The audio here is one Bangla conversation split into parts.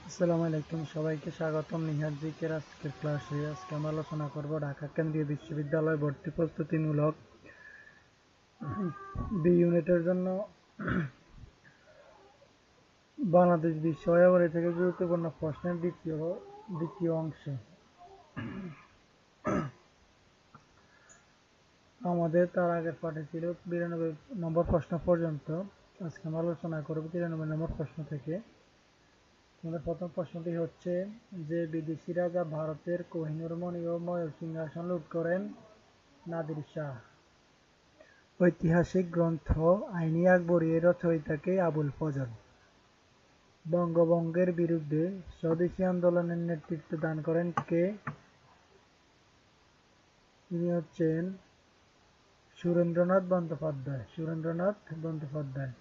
আসসালামু আলাইকুম, সবাইকে স্বাগতম নিহার জিকের আজকের ক্লাসে। আজকে আমরা আলোচনা করব ঢাকা কেন্দ্রীয় বিশ্ববিদ্যালয় ভর্তি প্রস্তুতিমূলক বি ইউনিটের জন্য বাংলাদেশ বিষয়াবলী থেকে গুরুত্বপূর্ণ প্রশ্নের দ্বিতীয় অংশ। আমাদের তার আগের পাঠে ছিল 92 নম্বর প্রশ্ন পর্যন্ত। আজকে আমরা আলোচনা করব 93 নম্বর প্রশ্ন থেকে। আমাদের প্রথম প্রশ্নটি হচ্ছে যে বিদেশি রাজা ভারতের কোহিনূর মণি ও ময়ূর সিংহাসন লুট করেন? নাদির শাহ। ঐতিহাসিক গ্রন্থ আইনি আকবরী এর রচয়িতাকে আবুল ফজল। বঙ্গভঙ্গের বিরুদ্ধে স্বদেশী আন্দোলনের নেতৃত্ব দান করেন কে? তিনি হচ্ছেন সুরেন্দ্রনাথ বন্দ্যোপাধ্যায়।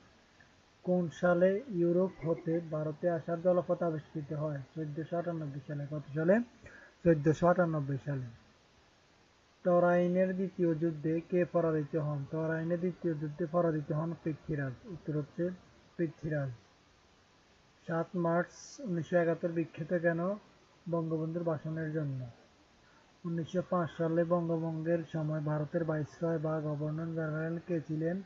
কোন সালে ইউরোপ হতে ভারতে আসার জলপথ আবিষ্কৃত হয়? 1498 সালে। কত সালে? 1498 সালে। তরাইনের দ্বিতীয় যুদ্ধে কে পরাজিত হন? তরাইনের দ্বিতীয় যুদ্ধে পরাজিত হন পৃথ্বীরাজ। উত্তর হচ্ছে পৃথ্বীরাজ। 7 মার্চ 1971 বিখ্যাত কেন? বঙ্গবন্ধুর ভাষণের জন্য। 1905 সালে বঙ্গভঙ্গের সময় ভারতের ভাইসরয় বা গভর্নর জেনারেল কে ছিলেন?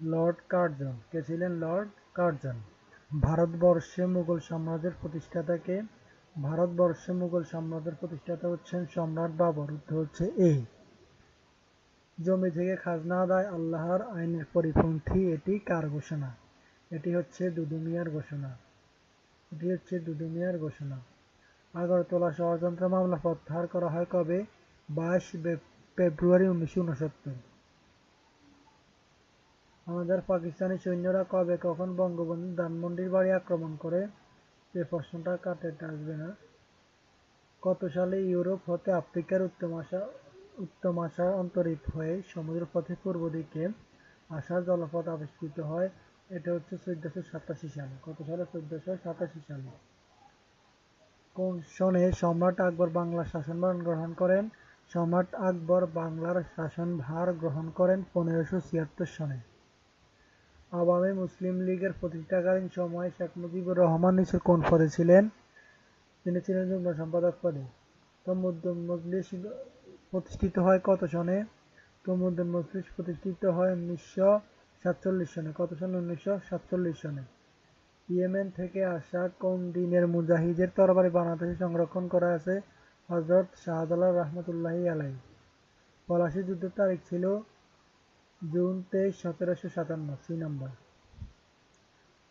Lord Curzon. কে ছিলেন? Lord Curzon. ভারতবর্ষে মুঘল সাম্রাজ্যের প্রতিষ্ঠাতা কে? ভারতবর্ষে মুঘল সাম্রাজ্যের প্রতিষ্ঠাতা হচ্ছেন সম্রাট বাবর। উত্তর হচ্ছে এ। জমি থেকে খাজনা আদায় আল্লাহর আইনের পরিপন্থী, এটি কার ঘোষণা? এটি হচ্ছে দুদু মিয়ার ঘোষণা। আগরতলা ষড়যন্ত্র মামলা প্রত্যাহার করা হয় কবে? 22 ফেব্রুয়ারি 1969। আমাদের পাকিস্তানি সৈন্যরা কবে কখন বঙ্গবন্ধু ধানমন্ডির বাড়ি আক্রমণ করে? এই প্রশ্নটা কাটেটা আসবে না। কত সালে ইউরোপ হতে আফ্রিকার উত্তমাশা অন্তরিত হয়ে সমুদ্রপথে পূর্ব দিকে আসার জলপথ আবিষ্কৃত হয়? এটা হচ্ছে 1487 সালে। কত সালে? 1487 সালে। কোন সনে সম্রাট আকবর বাংলার শাসনভার গ্রহণ করেন? সম্রাট আকবর বাংলার শাসনভার গ্রহণ করেন 1576 সনে। আওয়ামী মুসলিম লীগের প্রতিষ্ঠাকালীন সময়ে শেখ মুজিবুর রহমান নিচের কোন পদে ছিলেন? তিনি ছিলেন যুগ্ম সম্পাদক পদে। তমুদ্দুন মজলিস প্রতিষ্ঠিত হয় কত সনে? তমুদ্দুন মজলিস প্রতিষ্ঠিত হয় 1947 সনে। কত সনে? 1947 সনে। ইয়েমেন থেকে আসা কোন দিনের মুজাহিদের তরবারি বাংলাদেশে সংরক্ষণ করা আছে? হযরত শাহজালাল রহমতুল্লাহি আলাইহি। পলাশী যুদ্ধের তারিখ ছিল জুন 23, 1757। C number.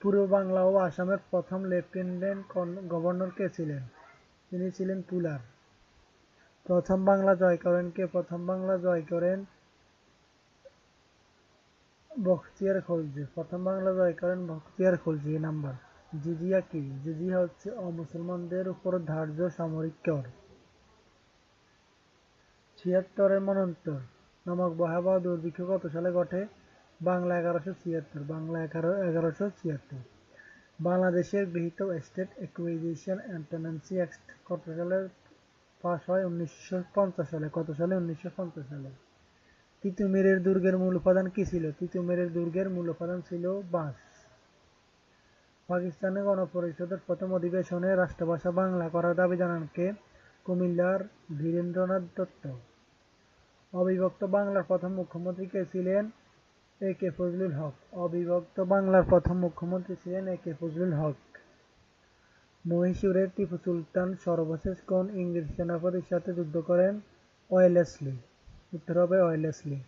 পূর্ব বাংলা ও আসামের প্রথম লেফটেন্যান্ট গভর্নর কে ছিলেন? তিনি ছিলেন কুলার। প্রথম বাংলা জয় করেন কে? প্রথম বাংলা জয় করেন বখতিয়ার খলজি। নাম্বার। জিজিয়া কি? জিজিয়া হচ্ছে অমুসলমানদের উপর ধার্য সামরিক কর। 76-এর মন্বন্তর নামক ভয়াবহ দুর্ভিক্ষ কত সালে ঘটে? বাংলা 1176। বাংলাদেশের গৃহীত state acquisition and tenancy act কত সালে পাস হয়? 1950 সালে। কত সালে? 1950 সালে। তিতুমীরের দুর্গের মূল উপাদান কি ছিল? তিতুমীরের দুর্গের মূল উপাদান ছিল বাঁশ। পাকিস্তানের গণপরিষদের প্রথম অধিবেশনে রাষ্ট্রভাষা বাংলা করার দাবি জানান কে? কুমিল্লার ধীরেন্দ্রনাথ দত্ত। অবিভক্ত বাংলার প্রথম মুখ্যমন্ত্রী কে ছিলেন? এ কে ফজলুল হক। অবিভক্ত বাংলার প্রথম মুখ্যমন্ত্রী ছিলেন এ কে ফজলুল হক। মহীশূরের টিপু সুলতান সর্বশেষ কোন ইংরেজ সেনাপতির সাথে যুদ্ধ করেন? ওয়েলেসলি। উত্তর হবে ওয়েলেসলি।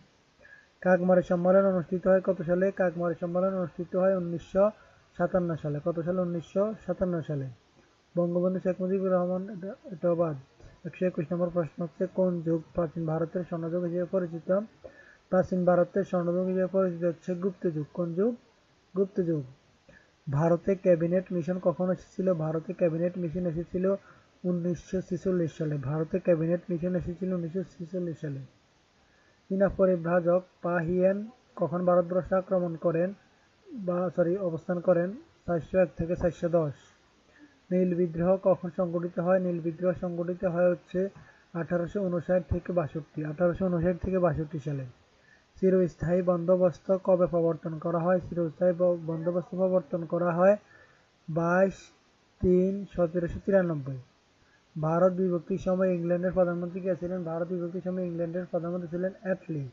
কাকমারি সম্মেলন অনুষ্ঠিত হয় কত সালে? কাকমারি সম্মেলন অনুষ্ঠিত হয় 1957 সালে। কত সালে? 1957 সালে। বঙ্গবন্ধু শেখ মুজিবুর রহমান। এটা বাদ। 121 নম্বর প্রশ্ন হচ্ছে কোন যুগ প্রাচীন ভারতের স্বর্ণযুগ হিসেবে পরিচিত? প্রাচীন ভারতের স্বর্ণযুগ হিসেবে পরিচিত হচ্ছে গুপ্ত যুগ। কোন যুগ? গুপ্ত যুগ। ভারতে ক্যাবিনেট মিশন কখন এসেছিল? ভারতে ক্যাবিনেট মিশন এসেছিল 1946 সালে। ভারতে ক্যাবিনেট মিশন এসেছিল 1946 সালে। চীনা পরিব্রাজক পা হিয়েন কখন ভারতবর্ষে অবস্থান করেন? 401 থেকে 410। নীল বিদ্রোহ কখন সংঘটিত হয়? নীল বিদ্রোহ সংঘটিত হয় হচ্ছে 1859 থেকে 62 সালে। চিরস্থায়ী বন্দোবস্ত কবে প্রবর্তন করা হয়? চিরস্থায়ী বন্দোবস্ত প্রবর্তন করা হয় 22/3/1793। ভারত বিভক্তির সময় ইংল্যান্ডের প্রধানমন্ত্রী কে ছিলেন? ভারত বিভক্তির সময় ইংল্যান্ডের প্রধানমন্ত্রী ছিলেন অ্যাটলি।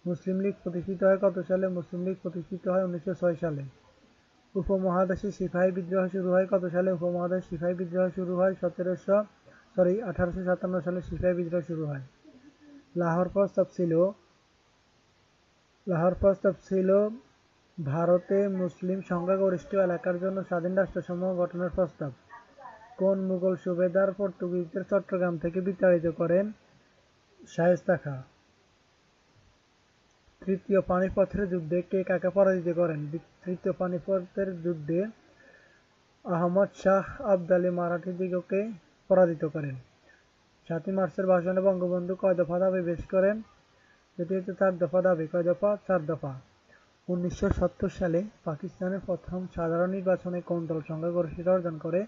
মুসলিম লীগ প্রতিষ্ঠিত হয় কত সালে? মুসলিম লীগ প্রতিষ্ঠিত হয় 1906 সালে। উপমহাদেশে সিপাহী বিদ্রোহ শুরু হয় কত সালে? উপমহাদেশে সিপাহী বিদ্রোহ শুরু হয় 1857 সালে সিপাহী বিদ্রোহ শুরু হয়। লাহোর প্রস্তাব ছিল ভারতে মুসলিম সংখ্যাগরিষ্ঠ এলাকার জন্য স্বাধীন রাষ্ট্রসমূহ গঠনের প্রস্তাব। কোন মুঘল সুবেদার পর্তুগিজদের চট্টগ্রাম থেকে বিতাড়িত করেন? শায়েস্তা খাঁ। তৃতীয় পানিপথের যুদ্ধে কে কাকে পরাজিত করেন? তৃতীয় পানিপথের যুদ্ধে আহমদ শাহ আবদালী মারাঠিদিগকে পরাজিত করেন। 7ই মার্চের ভাষণে বঙ্গবন্ধু কয় দফা দাবি পেশ করেন? এটি হচ্ছে 4 দফা দাবি। কয় দফা? 4 দফা। 1970 সালে পাকিস্তানের প্রথম সাধারণ নির্বাচনে কোন দল সংখ্যাগরিষ্ঠতা অর্জন করে?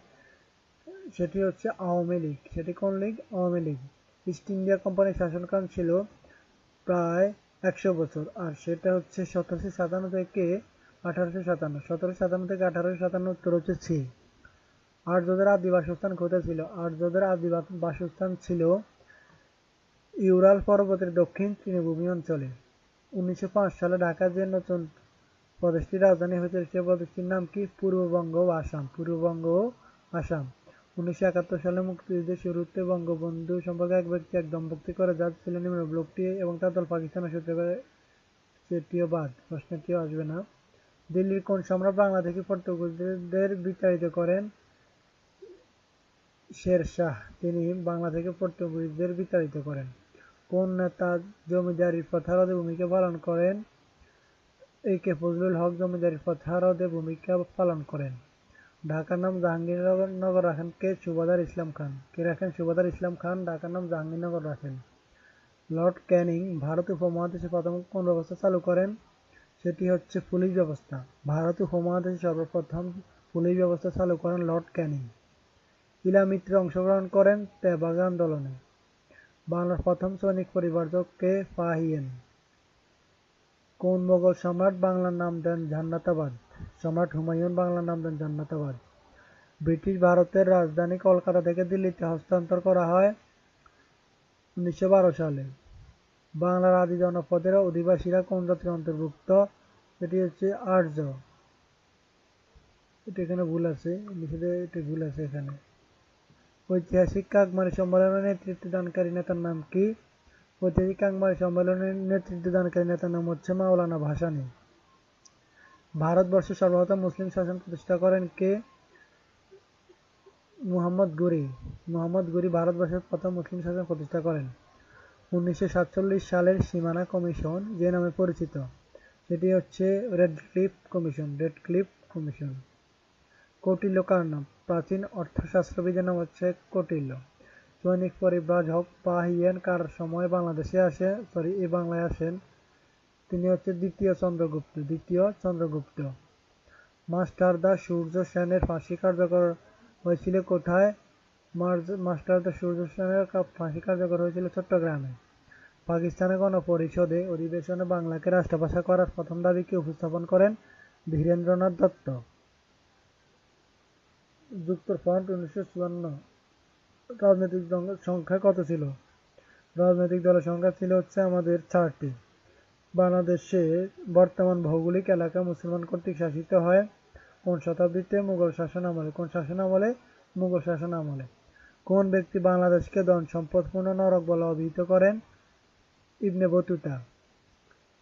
সেটি হচ্ছে আওয়ামী লীগ। সেটি কোন লীগ? আওয়ামী লীগ। ইস্ট ইন্ডিয়া কোম্পানির শাসনকাল ছিল প্রায় 100 বছর, আর সেটা হচ্ছে 1757 থেকে 1857। 1757 থেকে 1857 উত্তর হচ্ছে সি। আর্যদের আদি বাসস্থান কোথায় ছিল? আর্যদের আদি বাসস্থান ছিল ইউরাল পর্বতের দক্ষিণ তৃণভূমি অঞ্চলে। 1905 সালে ঢাকা যে নতুন প্রদেশটির রাজধানী হয়েছিল সে প্রদেশটির নাম কি? পূর্ববঙ্গ ও আসাম। পূর্ববঙ্গ ও আসাম। 1971 সালে মুক্তিযুদ্ধের শুরুতে বঙ্গবন্ধু সম্পর্কে এক ব্যক্তি এক দম্পতি করে যা ছিল নিম্নরূপ: লোকটি এবং তার দল পাকিস্তানের সূত্র করে, সেটিও বাদ, প্রশ্নটিও আসবে না। দিল্লির কোন সম্রাট বাংলা থেকে পর্তুগিজদের বিতাড়িত করেন? শের শাহ। তিনি বাংলা থেকে পর্তুগিজদের বিতাড়িত করেন। কোন নেতা জমিদারি প্রথা রোধে ভূমিকা পালন করেন? এ.কে ফজলুল হক জমিদারি প্রথা রোধে ভূমিকা পালন করেন। ঢাকার নাম জাহাঙ্গীরনগর রাখেন কে? সুবেদার ইসলাম খান। কে রাখেন? সুবেদার ইসলাম খান ঢাকার নাম জাহাঙ্গীরনগর রাখেন। লর্ড ক্যানিং ভারত উপমহাদেশে প্রথম কোন ব্যবস্থা চালু করেন? সেটি হচ্ছে পুলিশ ব্যবস্থা। ভারত উপমহাদেশে সর্বপ্রথম পুলিশ ব্যবস্থা চালু করেন লর্ড ক্যানিং। ইলা মিত্র অংশগ্রহণ করেন তেভাগা আন্দোলনে। বাংলার প্রথম সৈনিক পরিব্রাজক কে? ফাহিয়েন। কোন মোগল সম্রাট বাংলার নাম দেন জান্নাতাবাদ? সম্রাট হুমায়ুন বাংলার নাম দেন জান্নাতাবাদ। ব্রিটিশ ভারতের রাজধানী কলকাতা থেকে দিল্লিতে হস্তান্তর করা হয় 1912 সালে। বাংলার আদি জনপদের অধিবাসীরা কোন জাতির অন্তর্ভুক্ত? এটি হচ্ছে আর্য। এটা এখানে ভুল আছে, এটা ভুল আছে এখানে। ঐতিহাসিক কাকমারি সম্মেলনের নেতৃত্ব দানকারী নেতার নাম কি? ঐতিহাসিক কাকমারি সম্মেলনের নেতৃত্ব দানকারী নেতার নাম হচ্ছে মাওলানা ভাসানী। ভারতবর্ষে সর্বপ্রথম মুসলিম শাসন প্রতিষ্ঠা করেন কে? মুহাম্মদ ঘুরি। মুহাম্মদ ঘুরি ভারতবর্ষের প্রথম মুসলিম শাসন প্রতিষ্ঠা করেন। 1947 সালের সীমানা কমিশন যে নামে পরিচিত সেটি হচ্ছে Radcliffe commission. Radcliffe commission. Kautilya কার নাম? প্রাচীন অর্থশাস্ত্রবিদের নাম হচ্ছে কৌটিল্য। সৈনিক পরিব্রাজক ফাহিয়েন কার সময় বাংলাদেশে এই বাংলায় আসেন? তিনি হচ্ছে দ্বিতীয় চন্দ্রগুপ্ত। দ্বিতীয় চন্দ্রগুপ্ত। মাস্টারদা সূর্য সেনের ফাঁসি কার্যকর হয়েছিল কোথায়? মাস্টারদা সূর্য সেনের ফাঁসি কার্যকর হয়েছিল চট্টগ্রামে। পাকিস্তানের গণপরিষদে অধিবেশনে বাংলাকে রাষ্ট্রভাষা করার প্রথম দাবিকে উপস্থাপন করেন ধীরেন্দ্রনাথ দত্ত। যুক্তফ্রন্ট 1954 রাজনৈতিক দলের সংখ্যা কত ছিল? রাজনৈতিক দলের সংখ্যা ছিল হচ্ছে আমাদের 4টি। বাংলাদেশে বর্তমান ভৌগোলিক এলাকা মুসলমান কর্তৃক শাসিত হয় কোন শতাব্দীতে? মুঘল শাসন আমলে। কোন শাসন আমলে? মুঘল শাসন আমলে। কোন ব্যক্তি বাংলাদেশকে ধন সম্পদপূর্ণ নরক বলে অভিহিত করেন? Ibn Battuta.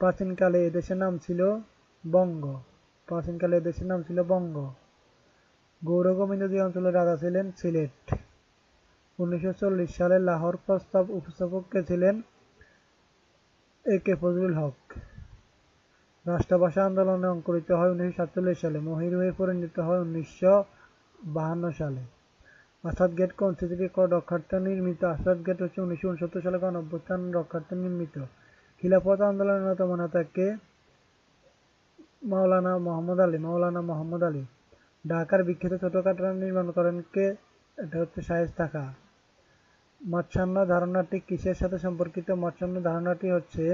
প্রাচীনকালে এদেশের নাম ছিল বঙ্গ। প্রাচীনকালে এদেশের নাম ছিল বঙ্গ। গৌরগোবিন্দ যে অঞ্চলের রাজা ছিলেন? সিলেট। 1940 সালে লাহোর প্রস্তাব উপস্থাপক কে ছিলেন? এ.কে ফজলুল হক। রাষ্ট্রভাষা আন্দোলনে অঙ্কুরিত হয় 1947 সালে। মহিরু হয়ে পরিণত হয় 1952 সালে। আসাদ গেট কোন স্মৃতি রক্ষার্থে নির্মিত? আসাদ গেট হচ্ছে 1969 সালে গণঅভ্যুত্থান রক্ষার্থে নির্মিত। খিলাফত আন্দোলনের অন্যতম নেতা কে? মাওলানা মোহাম্মদ আলী। মাওলানা মোহাম্মদ আলী। ঢাকার বিখ্যাত ছোট কারখানা নির্মাণ করেন কে? এটা হচ্ছে শায়েস্তা খাঁ। মাৎস্যান্য ধারণাটি কিসের সাথে সম্পর্কিত? মাৎস্যান্য ধারণাটি হচ্ছে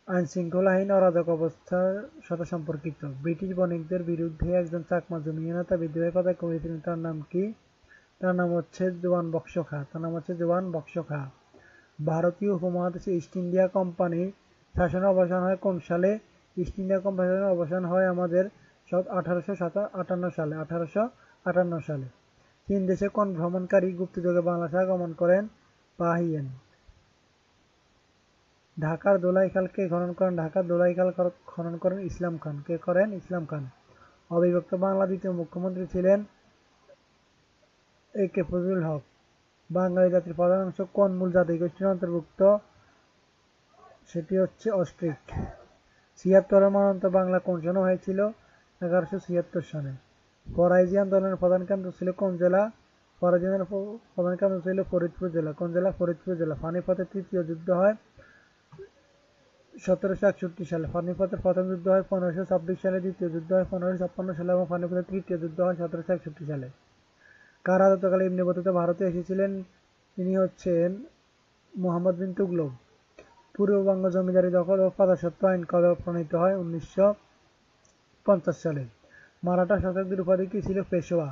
আইনশৃঙ্খলাহীন অরাজক অবস্থার সাথে সম্পর্কিত। ব্রিটিশ বণিকদের বিরুদ্ধে একজন চাকমা জমিয়ে নেতা বিদ্রোহের পতাকা করেছিলেন, তার নাম কি? তার নাম হচ্ছে জোয়ান বক্স খা। ভারতীয় উপমহাদেশে ইস্ট ইন্ডিয়া কোম্পানির শাসনের অবসান হয় কোন সালে? ইস্ট ইন্ডিয়া কোম্পানির অবসান হয় আমাদের 1858 সালে। চীন দেশে কোন ভ্রমণকারী গুপ্তযুগে বাংলাদেশে আগমন করেন? পা-হিয়েন। ঢাকার দোলাইখাল কে খনন করেন? ঢাকার দোলাইখাল খনন করেন ইসলাম খান। কে করেন? ইসলাম খান। অবিভক্ত বাংলার দ্বিতীয় মুখ্যমন্ত্রী ছিলেন এ কে ফজলুল হক। বাঙালি জাতির প্রধান অংশ কোন মূল জাতিগোষ্ঠীর অন্তর্ভুক্ত? সেটি হচ্ছে অস্ট্রিক। ৭৬ মন্বন্তর বাংলা কোন সনে হয়েছিল? ১১৭৬ সনে। ফরাইজি আন্দোলনের প্রধান কেন্দ্র ছিল কোন জেলা? ফরাইজি আন্দোলনের প্রধান কেন্দ্র ছিল ফরিদপুর জেলা। কোন জেলা? ফরিদপুর জেলা। পানিপথের তৃতীয় যুদ্ধ হয় ১৭৬১ সালে। পানিপথের প্রথম যুদ্ধ হয় ১৫২৬ সালে, দ্বিতীয় যুদ্ধ হয় ১৫৫৬ সালে এবং পানিপথের তৃতীয় যুদ্ধ হয় ১৭৬১ সালে। কার রাজত্বকালে ইবনে বতুতা ভারতে এসেছিলেন? তিনি হচ্ছেন মুহাম্মদ বিন তুগলক। পূর্ববঙ্গ জমিদারি দখল ও প্রজাস্বত্ব আইন কবে প্রণীত হয়? ১৯৫০ সালে। মারাঠা শাসকদের উপাধি কি ছিল? পেশোয়া।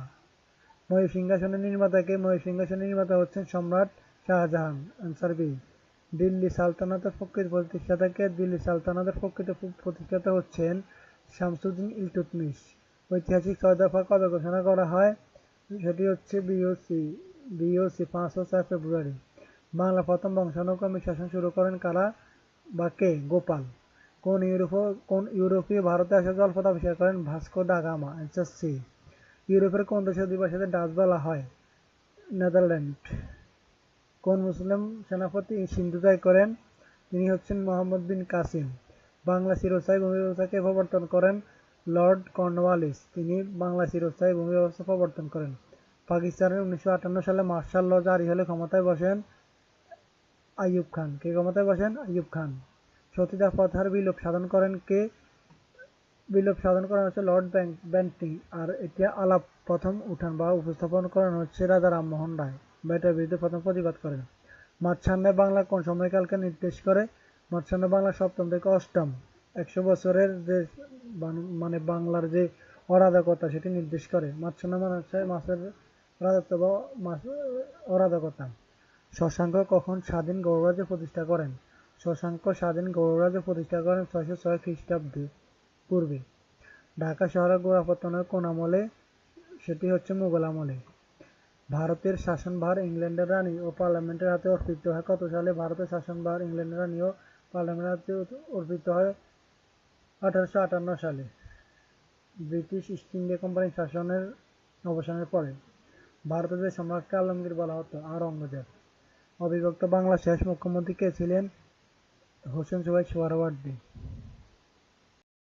ময়ূর সিংহাসনের নির্মাতা কে? ময়ূর সিংহাসনের নির্মাতা হচ্ছেন সম্রাট শাহজাহান। Answer B. দিল্লি সালতানাতের প্রকৃত প্রতিষ্ঠাতা কে? দিল্লি সালতানাতের প্রকৃত প্রতিষ্ঠাতা হচ্ছেন শামসুদ্দিন ইলতুৎমিশ। ঐতিহাসিক ৬ দফা কবে ঘোষণা করা হয়? সেটি হচ্ছে বিওসি ৫ ও ৬ ফেব্রুয়ারি। বাংলা প্রথম বংশানুক্রমিক শাসন শুরু করেন কারা বা কে? গোপাল। কোন ইউরোপীয় ভারতে আসা জলপথ আবিষ্কার করেন? Vasco da Gama. Answer C. ইউরোপের কোন দেশের অধিবাসীদের ডাচ বলা হয়? নেদারল্যান্ড। কোন মুসলিম সেনাপতি সিন্ধু জয় করেন? তিনি হচ্ছেন মোহাম্মদ বিন কাসিম। বাংলা চিরস্থায়ী ভূমি ব্যবস্থা কে প্রবর্তন করেন? Lord Cornwallis. তিনি বাংলা চিরস্থায়ী ভূমি ব্যবস্থা প্রবর্তন করেন। পাকিস্তানের ১৯৫৮ সালে মার্শাল ল জারি হলে ক্ষমতায় বসেন আইয়ুব খান। কে ক্ষমতায় বসেন? আইয়ুব খান। সতীদাহ প্রথার বিলোপ সাধন করেন কে? বিলোপ সাধন করেন হচ্ছে লর্ড বেন্টিং। আর এটা আলাপ প্রথম উঠান বা উপস্থাপন করেন হচ্ছে রাজা রামমোহন রায়, বা এটার বিরুদ্ধে প্রথম প্রতিবাদ করেন। মাছরাঙা বাংলা কোন সময়কালকে নির্দেশ করে? মাছরাঙা বাংলা সপ্তম থেকে অষ্টম ১০০ বছরের যে মানে বাংলার যে অরাজকতা সেটি নির্দেশ করে। মাছরাঙা মানে হচ্ছে মাছের রাজত্ব বা অরাজকতা। শশাঙ্ক কখন স্বাধীন গৌড়রাজ্য প্রতিষ্ঠা করেন? শশাঙ্ক স্বাধীন গৌড়রাজ্য প্রতিষ্ঠা করেন ৬০৬ খ্রিস্টাব্দে পূর্বে। ঢাকা শহরের গোড়াপত্তন হয় কোন আমলে? সেটি হচ্ছে মুঘল আমলে। ভারতের শাসনভার ইংল্যান্ডের রানী ও পার্লামেন্টের হাতে অর্পিত হয় কত সালে? ভারতের শাসনভার ইংল্যান্ডের রানী ও পার্লামেন্টের হাতে অর্পিত হয় ১৮৫৮ সালে, ব্রিটিশ ইস্ট ইন্ডিয়া কোম্পানির শাসনের অবসানের পরে। ভারতের যে সম্রাটকে আলমগীর বলা হতো আওরঙ্গজেব। অবিভক্ত বাংলার শেষ মুখ্যমন্ত্রী কে ছিলেন? হোসেন শোভাই সোহরাওয়ার্দী।